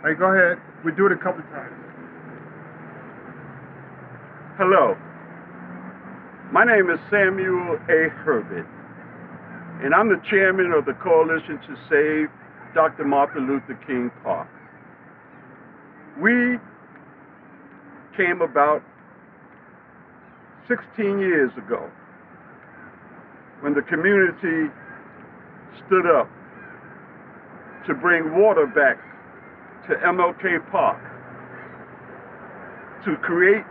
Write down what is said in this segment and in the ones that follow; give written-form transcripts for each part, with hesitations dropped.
All right, go ahead. We do it a couple times. Hello, my name is Samuel A. Herbert, and I'm the chairman of the Coalition to Save Dr. Martin Luther King Park. We came about 16 years ago when the community stood up to bring water back to MLK Park, to create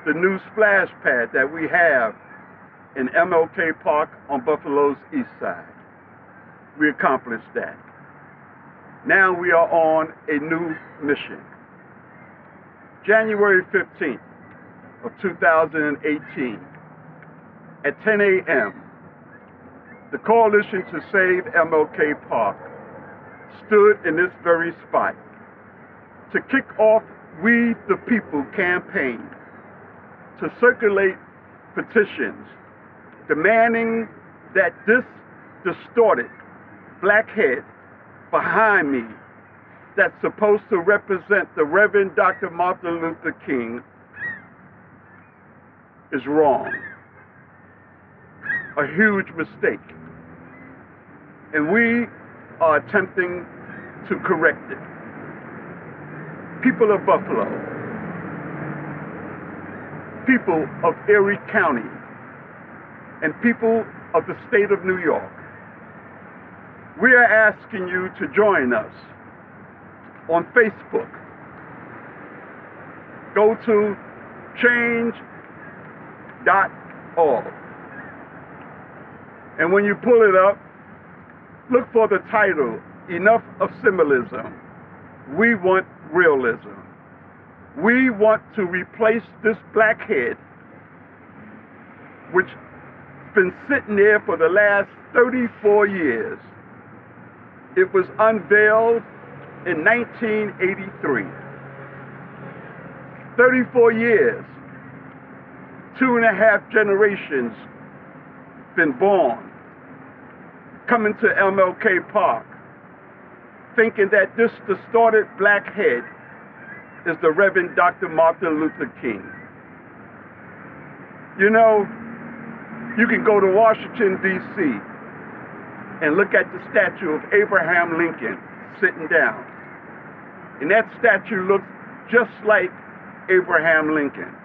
the new splash pad that we have in MLK Park on Buffalo's east side. We accomplished that. Now we are on a new mission. January 15th of 2018 at 10 a.m., the Coalition to Save MLK Park stood in this very spot to kick off We the People campaign to circulate petitions demanding that this distorted black head behind me that's supposed to represent the Reverend Dr. Martin Luther King is wrong. A huge mistake. And we are attempting to correct it. People of Buffalo, people of Erie County, and people of the state of New York, we are asking you to join us on Facebook. Go to change.org. And when you pull it up, look for the title, Enough of Symbolism. We want realism. We want to replace this black head, which has been sitting there for the last 34 years. It was unveiled in 1983. 34 years, 2.5 generations been born, coming to MLK Park, thinking that this distorted black head is the Reverend Dr. Martin Luther King. You know, you can go to Washington, D.C., and look at the statue of Abraham Lincoln sitting down. And that statue looks just like Abraham Lincoln.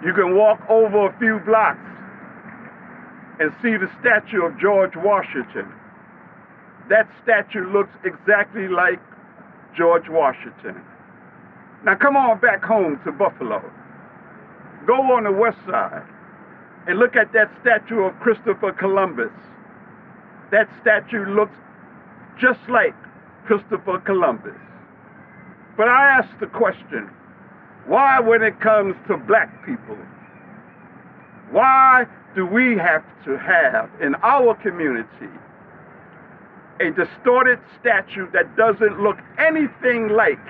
You can walk over a few blocks and see the statue of George Washington. That statue looks exactly like George Washington. Now come on back home to Buffalo. Go on the west side and look at that statue of Christopher Columbus. That statue looks just like Christopher Columbus. But I ask the question, why when it comes to black people, why do we have to have in our community a distorted statue that doesn't look anything like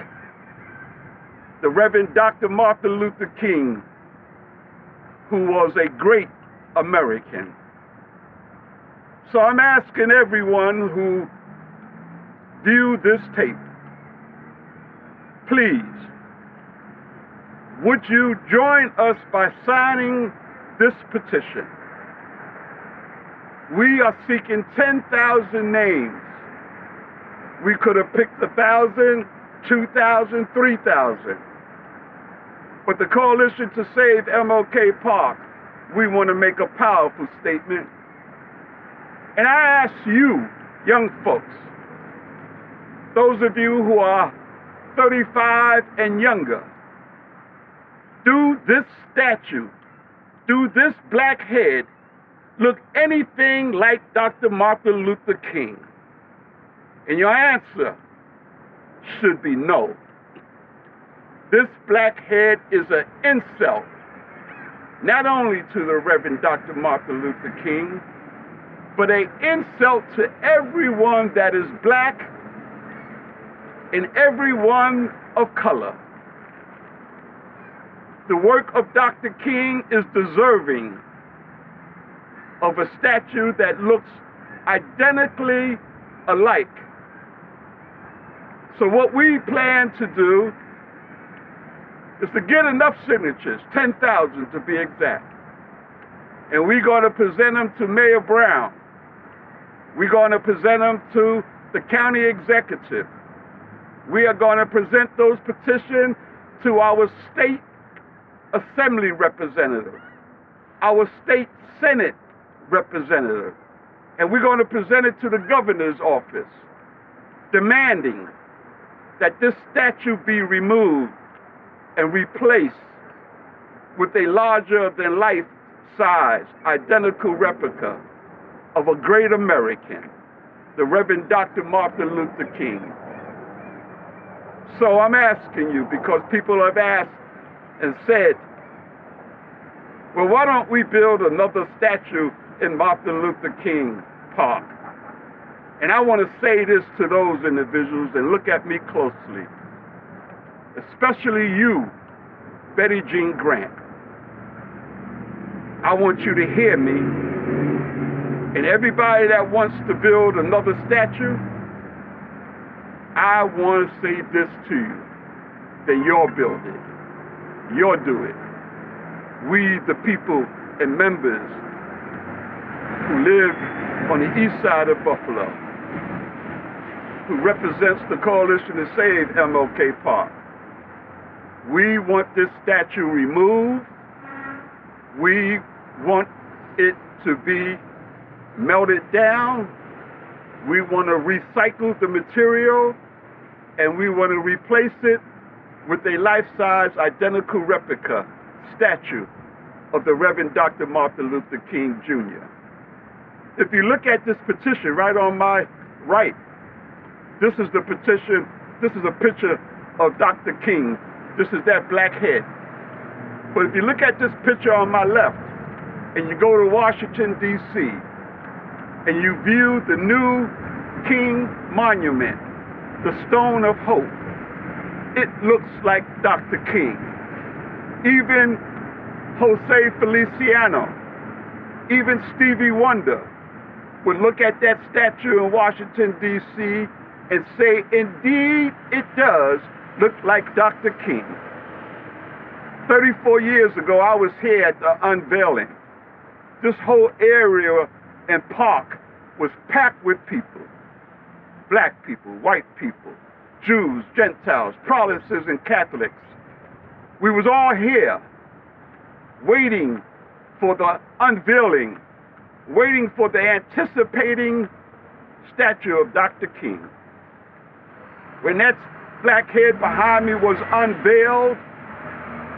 the Reverend Dr. Martin Luther King, who was a great American? So I'm asking everyone who viewed this tape, please, would you join us by signing this petition? We are seeking 10,000 names. We could have picked 1,000, 2,000, 3,000. But the Coalition to Save MLK Park, we want to make a powerful statement. And I ask you, young folks, those of you who are 35 and younger, do this statue, do this black head look anything like Dr. Martin Luther King? And your answer should be no. This black head is an insult, not only to the Reverend Dr. Martin Luther King, but an insult to everyone that is black and everyone of color. The work of Dr. King is deserving of a statue that looks identically alike So what we plan to do is to get enough signatures, 10,000 to be exact. And we're going to present them to Mayor Brown. We're going to present them to the county executive. We are going to present those petitions to our state assembly representative, our state senate representative, and we're going to present it to the governor's office, demanding that this statue be removed and replaced with a larger-than-life size, identical replica of a great American, the Reverend Dr. Martin Luther King. So I'm asking you, because people have asked and said, well, why don't we build another statue in Martin Luther King Park? And I want to say this to those individuals, and look at me closely, especially you, Betty Jean Grant. I want you to hear me, and everybody that wants to build another statue, I want to say this to you, that you'll build it, you'll do it. We, the people and members who live on the east side of Buffalo, who represents the Coalition to Save MLK Park, we want this statue removed. We want it to be melted down. We want to recycle the material, and we want to replace it with a life-size identical replica statue of the Reverend Dr. Martin Luther King Jr. If you look at this petition right on my right, this is the petition, this is a picture of Dr. King. This is that black head. But if you look at this picture on my left, and you go to Washington, D.C., and you view the new King Monument, the Stone of Hope, it looks like Dr. King. Even Jose Feliciano, even Stevie Wonder would look at that statue in Washington, D.C. and say, indeed, it does look like Dr. King. 34 years ago, I was here at the unveiling. This whole area and park was packed with people. Black people, white people, Jews, Gentiles, Protestants, and Catholics. We was all here waiting for the unveiling, waiting for the anticipating statue of Dr. King. When that black head behind me was unveiled,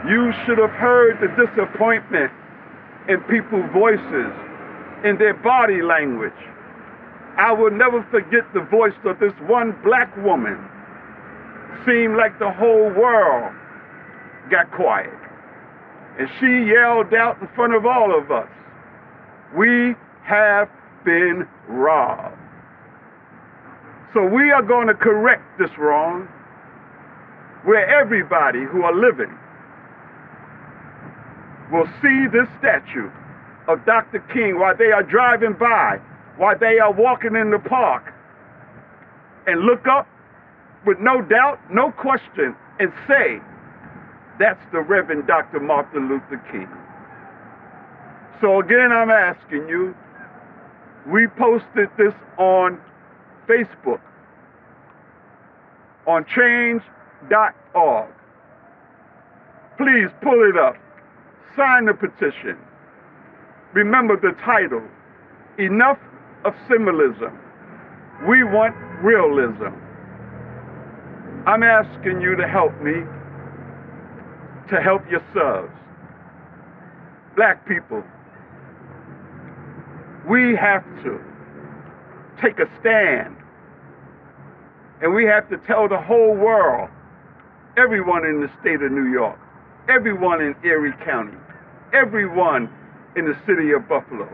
you should have heard the disappointment in people's voices, in their body language. I will never forget the voice of this one black woman. Seemed like the whole world got quiet. And she yelled out in front of all of us, we have been robbed. So we are going to correct this wrong, where everybody who are living will see this statue of Dr. King while they are driving by, while they are walking in the park, and look up with no doubt, no question, and say, that's the Reverend Dr. Martin Luther King. So again, I'm asking you, we posted this on Facebook, on change.org. Please pull it up. Sign the petition. Remember the title, Enough of Symbolism. We want realism. I'm asking you to help me, to help yourselves. Black people, we have to take a stand, and we have to tell the whole world, everyone in the state of New York, everyone in Erie County, everyone in the city of Buffalo,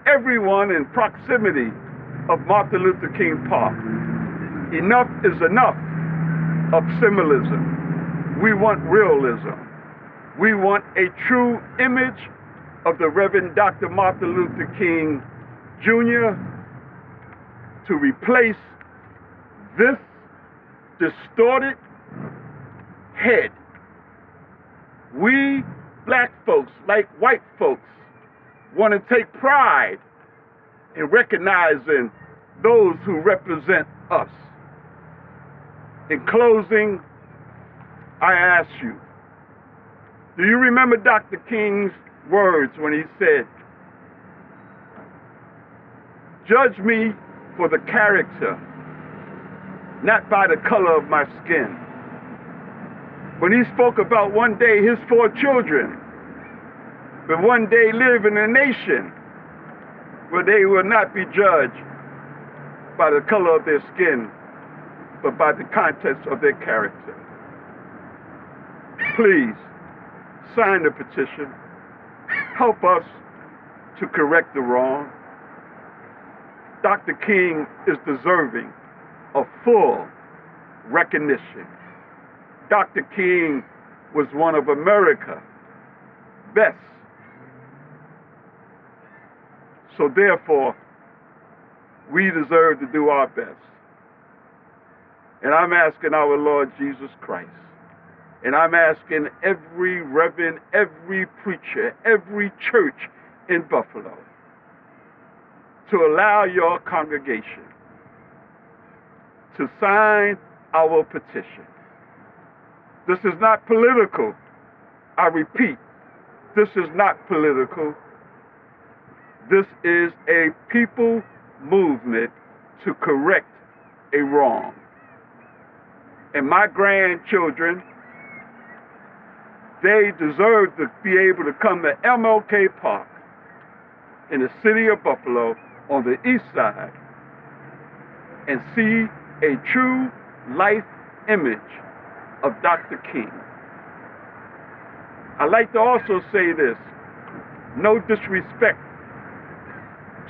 everyone in proximity of Martin Luther King Park. Enough is enough of symbolism. We want realism. We want a true image of the Reverend Dr. Martin Luther King Jr. to replace this distorted head. We black folks, like white folks, want to take pride in recognizing those who represent us. In closing, I ask you, do you remember Dr. King's words when he said, "Judge me for the character, not by the color of my skin"? When he spoke about one day his 4 children will one day live in a nation where they will not be judged by the color of their skin, but by the contents of their character. Please sign the petition. Help us to correct the wrong. Dr. King is deserving of full recognition. Dr. King was one of America's best. So therefore, we deserve to do our best. And I'm asking our Lord Jesus Christ, and I'm asking every reverend, every preacher, every church in Buffalo to allow your congregation to sign our petition. This is not political. I repeat, this is not political. This is a people movement to correct a wrong. And my grandchildren, they deserve to be able to come to MLK Park in the city of Buffalo on the east side and see a true life image of Dr. King. I'd like to also say this, no disrespect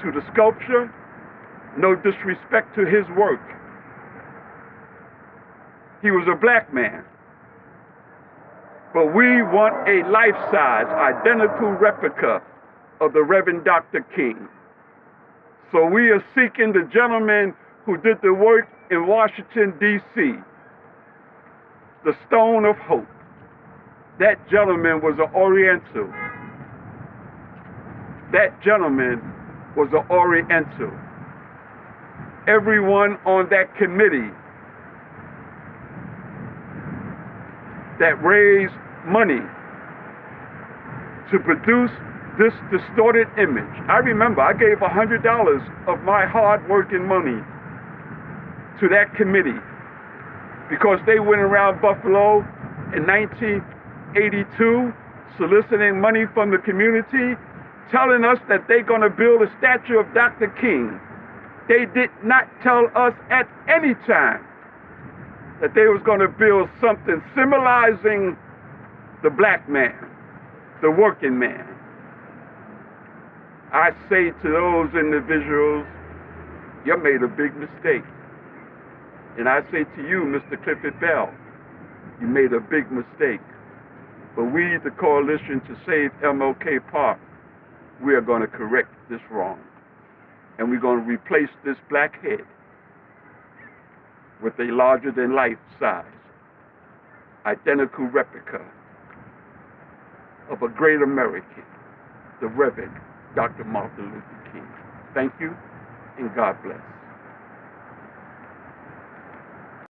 to the sculpture, no disrespect to his work. He was a black man. But we want a life-size, identical replica of the Reverend Dr. King. So we are seeking the gentleman who did the work in Washington, D.C., the Stone of Hope. That gentleman was an Oriental. That gentleman was an Oriental. Everyone on that committee that raised money to produce this distorted image. I remember I gave $100 of my hard-working money to that committee because they went around Buffalo in 1982 soliciting money from the community, telling us that they're going to build a statue of Dr. King. They did not tell us at any time that they was going to build something symbolizing the black man, the working man. I say to those individuals, you made a big mistake. And I say to you, Mr. Clifford Bell, you made a big mistake. But we, the Coalition to Save MLK Park, we are going to correct this wrong. And we're going to replace this black head with a larger-than-life size, identical replica of a great American, the Reverend Dr. Martin Luther King. Thank you, and God bless.